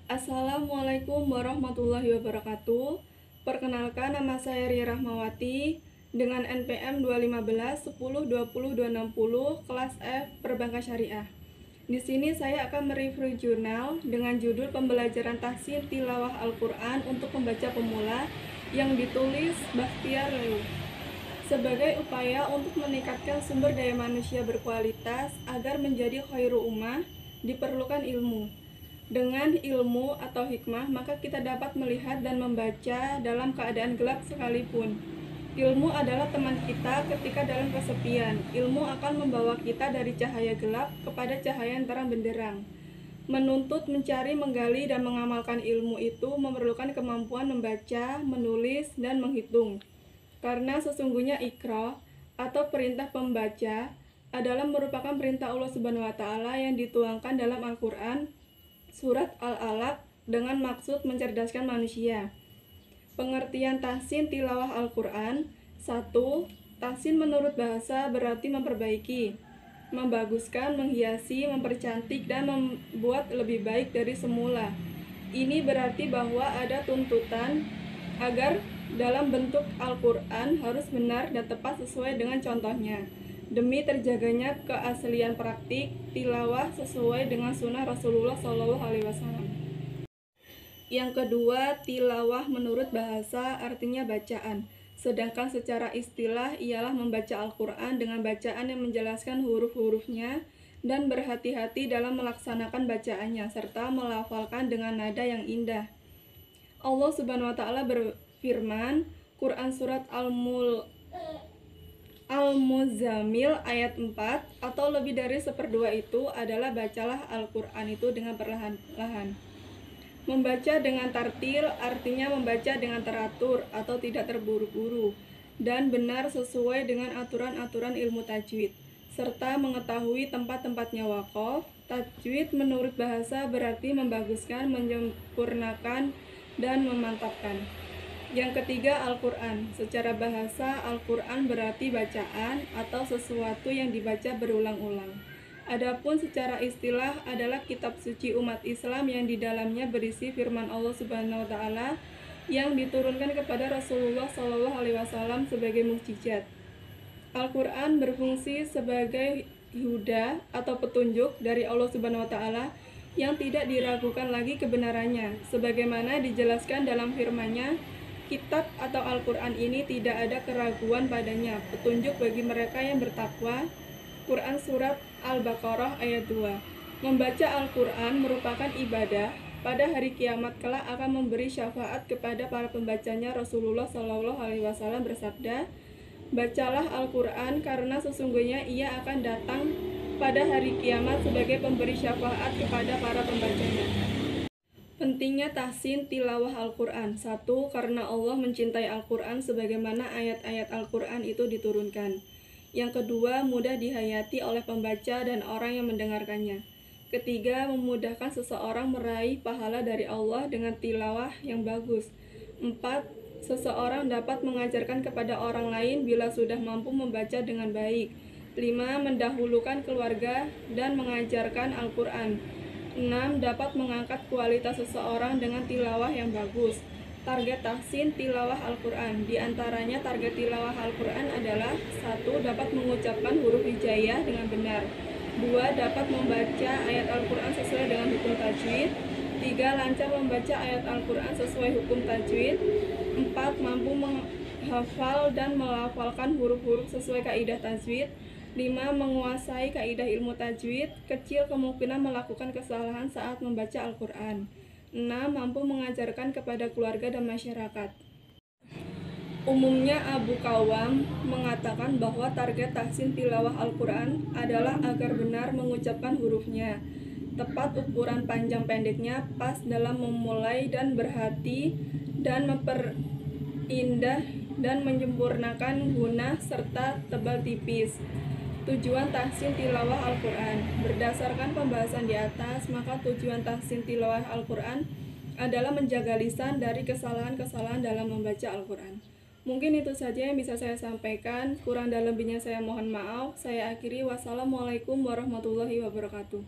Assalamualaikum warahmatullahi wabarakatuh. Perkenalkan, nama saya Ria Rahmawati dengan NPM 215 10 20 260 kelas F Perbankan Syariah. Di sini saya akan mereview jurnal dengan judul Pembelajaran Tahsin Tilawah Al-Quran untuk Pembaca Pemula yang ditulis Bakhtiar Leu. Sebagai upaya untuk meningkatkan sumber daya manusia berkualitas agar menjadi khairu ummah, diperlukan ilmu. Dengan ilmu atau hikmah, maka kita dapat melihat dan membaca dalam keadaan gelap sekalipun. Ilmu adalah teman kita ketika dalam kesepian. Ilmu akan membawa kita dari cahaya gelap kepada cahaya yang terang benderang. Menuntut, mencari, menggali, dan mengamalkan ilmu itu memerlukan kemampuan membaca, menulis, dan menghitung. Karena sesungguhnya Iqra atau perintah pembaca adalah merupakan perintah Allah Subhanahu wa Ta'ala yang dituangkan dalam Al-Quran Surat Al-Alaq dengan maksud mencerdaskan manusia. Pengertian tahsin tilawah Al-Quran. 1. Tahsin menurut bahasa berarti memperbaiki, membaguskan, menghiasi, mempercantik, dan membuat lebih baik dari semula. Ini berarti bahwa ada tuntutan agar dalam bentuk Al-Quran harus benar dan tepat sesuai dengan contohnya, demi terjaganya keaslian praktik tilawah sesuai dengan sunnah Rasulullah SAW. Yang kedua, tilawah menurut bahasa artinya bacaan, sedangkan secara istilah ialah membaca Al-Quran dengan bacaan yang menjelaskan huruf-hurufnya dan berhati-hati dalam melaksanakan bacaannya, serta melafalkan dengan nada yang indah. Allah Subhanahu wa Ta'ala berfirman, Quran Surat Al-Muzammil ayat 4 atau lebih dari seperdua itu adalah bacalah Al-Quran itu dengan perlahan-lahan. Membaca dengan tartil artinya membaca dengan teratur atau tidak terburu-buru dan benar sesuai dengan aturan-aturan ilmu tajwid, serta mengetahui tempat-tempatnya waqaf. Tajwid menurut bahasa berarti membaguskan, menyempurnakan, dan memantapkan. Yang ketiga, Al-Quran. Secara bahasa, Al-Quran berarti bacaan atau sesuatu yang dibaca berulang-ulang. Adapun secara istilah adalah kitab suci umat Islam yang di dalamnya berisi firman Allah Subhanahu wa Ta'ala yang diturunkan kepada Rasulullah SAW sebagai mukjizat. Al-Quran berfungsi sebagai huda atau petunjuk dari Allah Subhanahu wa Ta'ala yang tidak diragukan lagi kebenarannya, sebagaimana dijelaskan dalam firman-Nya, kitab atau Al-Quran ini tidak ada keraguan padanya, petunjuk bagi mereka yang bertakwa. Quran Surat Al-Baqarah ayat 2. Membaca Al-Quran merupakan ibadah. Pada hari kiamat kelak akan memberi syafaat kepada para pembacanya. Rasulullah SAW bersabda, bacalah Al-Quran karena sesungguhnya ia akan datang pada hari kiamat sebagai pemberi syafaat kepada para pembacanya. Pentingnya tahsin tilawah Al-Quran. 1. Karena Allah mencintai Al-Quran sebagaimana ayat-ayat Al-Quran itu diturunkan. Yang kedua, mudah dihayati oleh pembaca dan orang yang mendengarkannya. Ketiga, memudahkan seseorang meraih pahala dari Allah dengan tilawah yang bagus. 4. Seseorang dapat mengajarkan kepada orang lain bila sudah mampu membaca dengan baik. 5. Mendahulukan keluarga dan mengajarkan Al-Quran. 6. Dapat mengangkat kualitas seseorang dengan tilawah yang bagus. Target tahsin tilawah Al-Quran. Di antaranya target tilawah Al-Quran adalah 1. Dapat mengucapkan huruf hijaiyah dengan benar. 2. Dapat membaca ayat Al-Quran sesuai dengan hukum tajwid. 3. Lancar membaca ayat Al-Quran sesuai hukum tajwid. 4. Mampu menghafal dan melafalkan huruf-huruf sesuai kaidah tajwid. 5. Menguasai kaidah ilmu tajwid. Kecil kemungkinan melakukan kesalahan saat membaca Al-Quran. 6. Mampu mengajarkan kepada keluarga dan masyarakat. Umumnya Abu Qawam mengatakan bahwa target tahsin tilawah Al-Quran adalah agar benar mengucapkan hurufnya, tepat ukuran panjang pendeknya, pas dalam memulai dan berhati, dan memperindah dan menyempurnakan gunah serta tebal tipis. Tujuan tahsin tilawah Al-Quran. Berdasarkan pembahasan di atas, maka tujuan tahsin tilawah Al-Quran adalah menjaga lisan dari kesalahan-kesalahan dalam membaca Al-Quran. Mungkin itu saja yang bisa saya sampaikan. Kurang dan lebihnya saya mohon maaf. Saya akhiri. Wassalamualaikum warahmatullahi wabarakatuh.